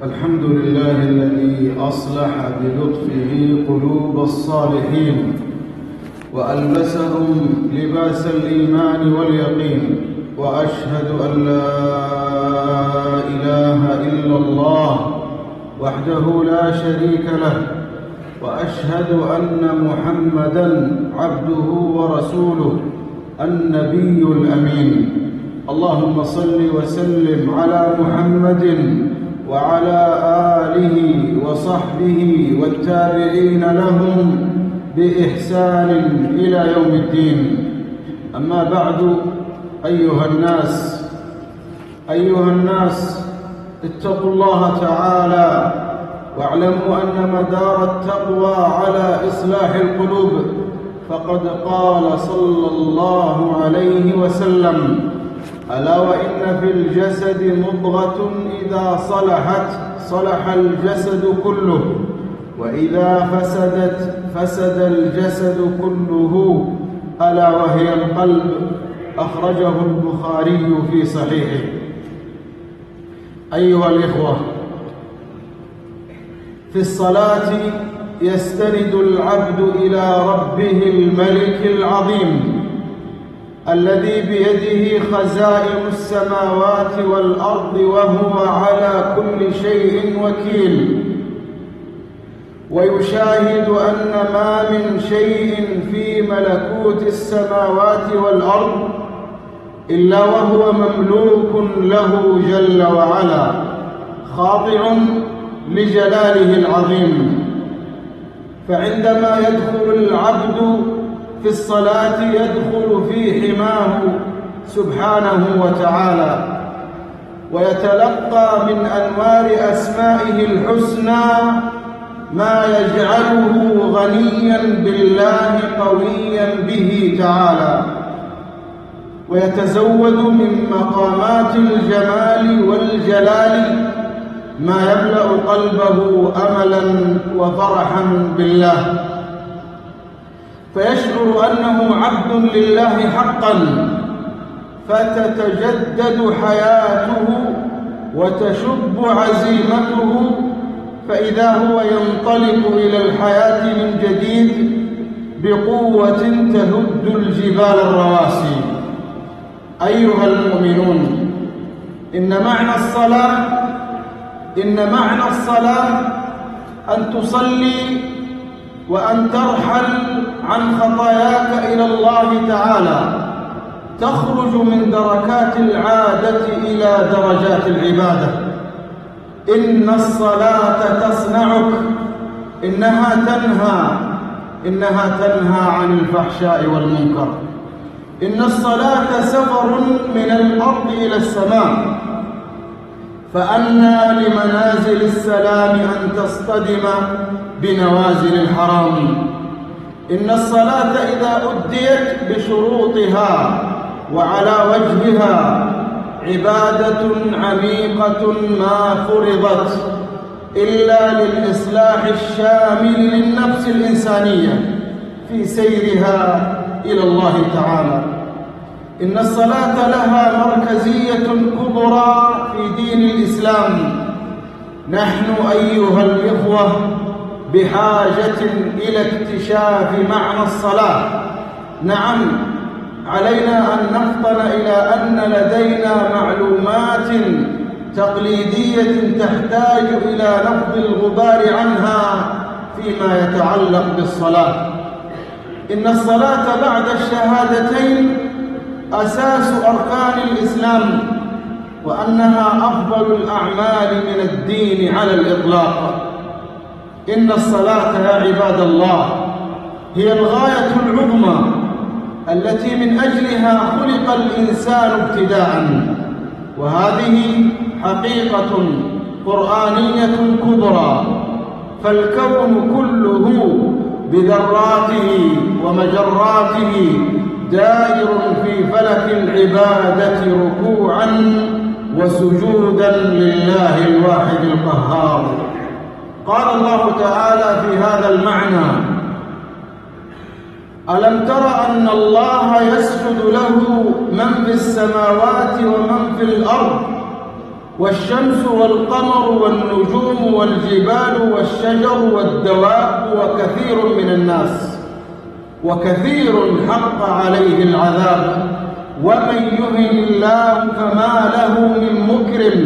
الحمد لله الذي أصلح بلطفه قلوب الصالحين وألبسهم لباس الإيمان واليقين، وأشهد أن لا إله إلا الله وحده لا شريك له، وأشهد أن محمدًا عبده ورسوله النبي الأمين. اللهم صل وسلم على محمد وعلى آله وصحبه والتابعين لهم بإحسان إلى يوم الدين. أما بعد، أيها الناس اتقوا الله تعالى واعلموا أن مدار التقوى على إصلاح القلوب، فقد قال صلى الله عليه وسلم: ألا وإن في الجسد مضغة إذا صلحت صلح الجسد كله، وإذا فسدت فسد الجسد كله، ألا وهي القلب. أخرجه البخاري في صحيحه. أيها الإخوة، في الصلاة يستند العبد إلى ربه الملك العظيم الذي بيده خزائن السماوات والأرض، وهو على كل شيء وكيل، ويشاهد أن ما من شيء في ملكوت السماوات والأرض إلا وهو مملوك له جل وعلا، خاضع لجلاله العظيم. فعندما يدخل العبد في الصلاة يدخل في حماه سبحانه وتعالى، ويتلقى من أنوار أسمائه الحسنى ما يجعله غنيا بالله قويا به تعالى، ويتزود من مقامات الجمال والجلال ما يملأ قلبه أملا وفرحا بالله، فيشعر أنه عبد لله حقا، فتتجدد حياته وتشب عزيمته، فإذا هو ينطلق إلى الحياة من جديد بقوة تهد الجبال الرواسي. أيها المؤمنون، إن معنى الصلاة أن تصلي وأن ترحل عن خطاياك إلى الله تعالى، تخرج من دركات العادة إلى درجات العبادة. إن الصلاة تصنعك، إنها تنهى عن الفحشاء والمنكر. إن الصلاة سفر من الأرض إلى السماء، فأنى لمنازل السلام أن تصطدم بنوازل الحرام. إن الصلاة إذا أديت بشروطها وعلى وجهها عبادة عميقة ما فرضت إلا للإصلاح الشامل للنفس الإنسانية في سيرها إلى الله تعالى. إن الصلاة لها مركزية كبرى في دين الإسلام. نحن أيها الإخوة بحاجة إلى اكتشاف معنى الصلاة. نعم، علينا أن نفطن إلى أن لدينا معلومات تقليدية تحتاج إلى نفض الغبار عنها فيما يتعلق بالصلاة. إن الصلاة بعد الشهادتين أساس أركان الإسلام، وأنها أفضل الأعمال من الدين على الإطلاق. إن الصلاة يا عباد الله هي الغاية العظمى التي من أجلها خلق الإنسان ابتداءً، وهذه حقيقة قرآنية كبرى. فالكون كله بذراته ومجراته دائر في فلك العبادة ركوعاً وسجوداً لله الواحد القهار. قال الله تعالى في هذا المعنى: ألم تر أن الله يسجد له من في السماوات ومن في الأرض والشمس والقمر والنجوم والجبال والشجر والدواب وكثير من الناس، وكثير حق عليه العذاب، ومن يهن الله فما له من مكرم،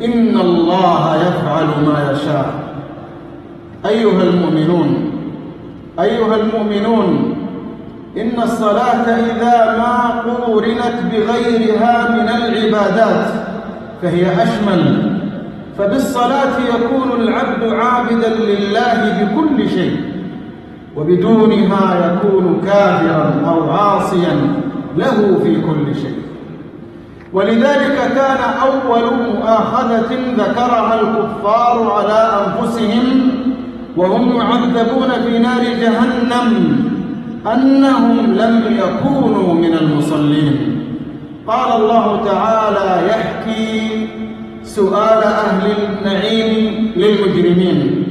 إن الله يفعل ما يشاء. أيها المؤمنون، إن الصلاة إذا ما قورنت بغيرها من العبادات فهي أشمل، فبالصلاة يكون العبد عابدا لله بكل شيء، وبدونها يكون كافرا أو عاصيا له في كل شيء. ولذلك كان أول مؤاخذة ذكرها الكفار على أنفسهم وهم يعذبون في نار جهنم أنهم لم يكونوا من المصلين. قال الله تعالى يحكي سؤال أهل النعيم للمجرمين: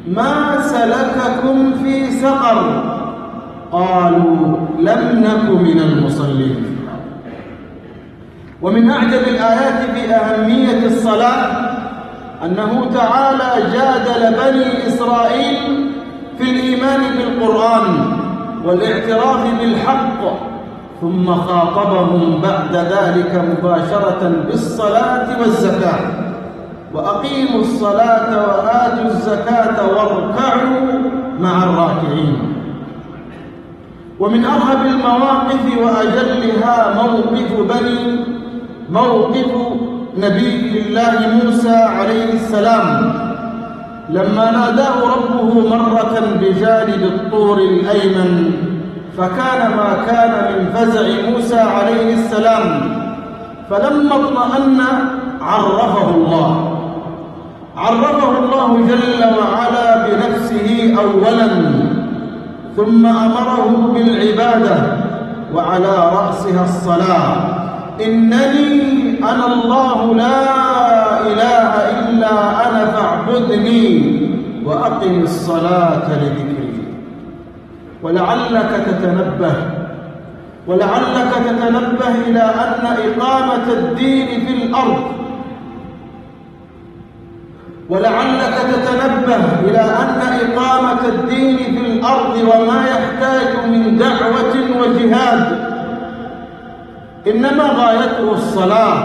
ما سلككم في سقر؟ قالوا لم نك من المصلين. ومن أعجب الآيات في أهمية الصلاة أنه تعالى جادل بني إسرائيل في الإيمان بالقرآن والاعتراف بالحق، ثم خاطبهم بعد ذلك مباشرة بالصلاة والزكاة: وأقيموا الصلاة وآتوا الزكاة واركعوا مع الراكعين. ومن أرهب المواقف وأجلها موقف نبي الله موسى عليه السلام لما ناداه ربه مرة بجانب الطور الأيمن، فكان ما كان من فزع موسى عليه السلام، فلما اطمأن عرفه الله جل وعلا بنفسه أولا، ثم أمره بالعبادة وعلى رأسها الصلاة: إنني أنا الله لا إله إلا أنا فاعبدني وأقم الصلاة لذكري. ولعلك تتنبه إلى أن إقامة الدين في الأرض وما يحتاج من دعوة وجهاد إنما غايته الصلاة.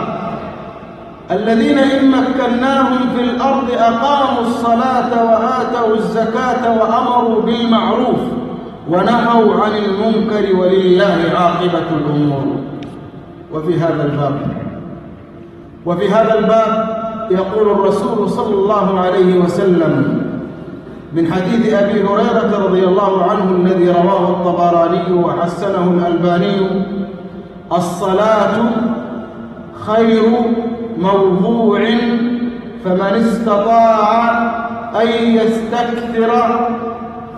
الذين إن مكناهم في الأرض أقاموا الصلاة وآتوا الزكاة وأمروا بالمعروف ونهوا عن المنكر ولله عاقبة الأمور. وفي هذا الباب يقول الرسول صلى الله عليه وسلم من حديث أبي هريرة رضي الله عنه الذي رواه الطبراني وحسنه الألباني: الصلاة خير موضوع، فمن استطاع أن يستكثر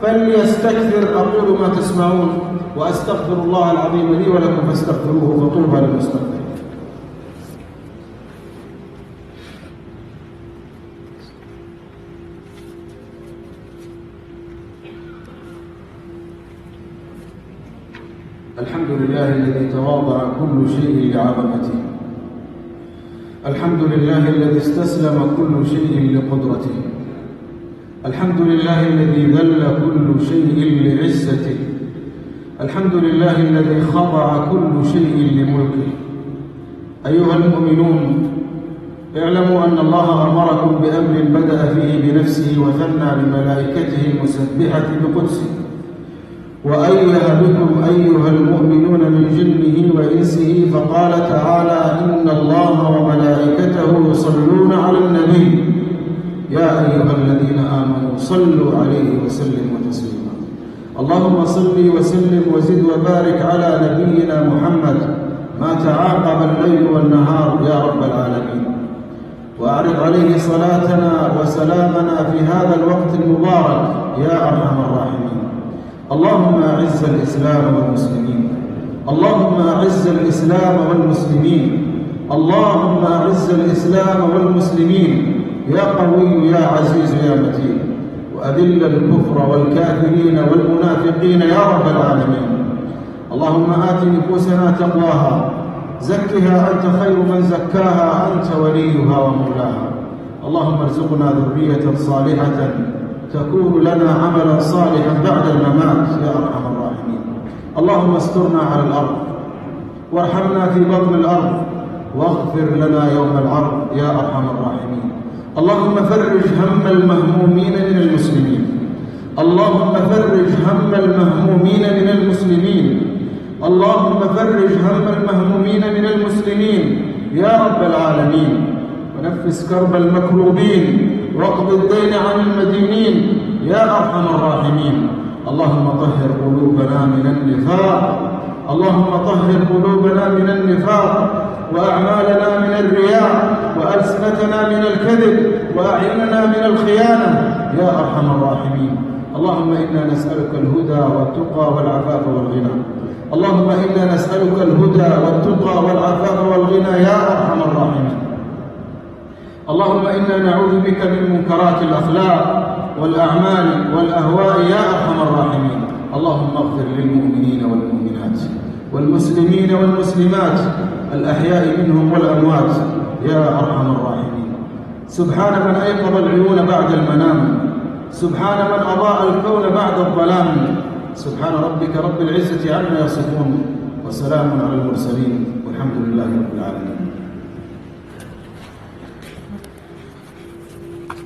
فليستكثر. أقول ما تسمعون وأستغفر الله العظيم لي ولكم فاستغفروه فطوبى للمستغفرين. الحمد لله الذي تواضع كل شيء لعظمته، الحمد لله الذي استسلم كل شيء لقدرته، الحمد لله الذي ذل كل شيء لعزته، الحمد لله الذي خضع كل شيء لملكه. أيها المؤمنون، اعلموا أن الله أمركم بأمر بدأ فيه بنفسه وثنى بملائكته المسبحة بقدسه، وأيها بكم أيها المؤمنون من جنه وإنسه، فقال تعالى: إن الله وملائكته يصلون على النبي يا أيها الذين آمنوا صلوا عليه وسلموا تسليما. اللهم صل وسلم وزد وبارك على نبينا محمد ما تعاقب الليل والنهار يا رب العالمين، وأعرض عليه صلاتنا وسلامنا في هذا الوقت المبارك يا أرحم الراحمين. اللهم أعز الإسلام والمسلمين، اللهم أعز الإسلام والمسلمين، اللهم أعز الإسلام والمسلمين يا قوي يا عزيز يا متين، وأذل الكفر والكافرين والمنافقين يا رب العالمين. اللهم آت نفوسنا تقواها زكها أنت خير من زكاها، أنت وليها ومولاها. اللهم ارزقنا ذرية صالحة تكون لنا عملا صالحا بعد الممات يا أرحم الراحمين. اللهم استرنا على الأرض وارحمنا في بطن الأرض واغفر لنا يوم العرض يا أرحم الراحمين. اللهم فرج هم المهمومين من المسلمين، اللهم فرج هم المهمومين من المسلمين، اللهم فرج هم المهمومين من المسلمين يا رب العالمين، ونفس كرب المكروبين واقض الدين عن المدينين يا أرحم الراحمين. اللهم طهر قلوبنا من النفاق، اللهم طهر قلوبنا من النفاق، وأعمالنا من الرياء، وألسنتنا من الكذب، وأعيننا من الخيانة يا أرحم الراحمين. اللهم إنا نسألك الهدى والتقى والعفاف والغنى، اللهم إنا نسألك الهدى والتقى والعفاف والغنى يا أرحم الراحمين. اللهم إنا نعوذ بك من منكرات الأخلاق والأعمال والأهواء يا أرحم الراحمين. اللهم اغفر للمؤمنين والمؤمنات والمسلمين والمسلمات الأحياء منهم والأموات يا أرحم الراحمين. سبحان من أيقظ العيون بعد المنام، سبحان من أضاء الكون بعد الظلام، سبحان ربك رب العزة عما يصفون، وسلام على المرسلين، والحمد لله رب العالمين.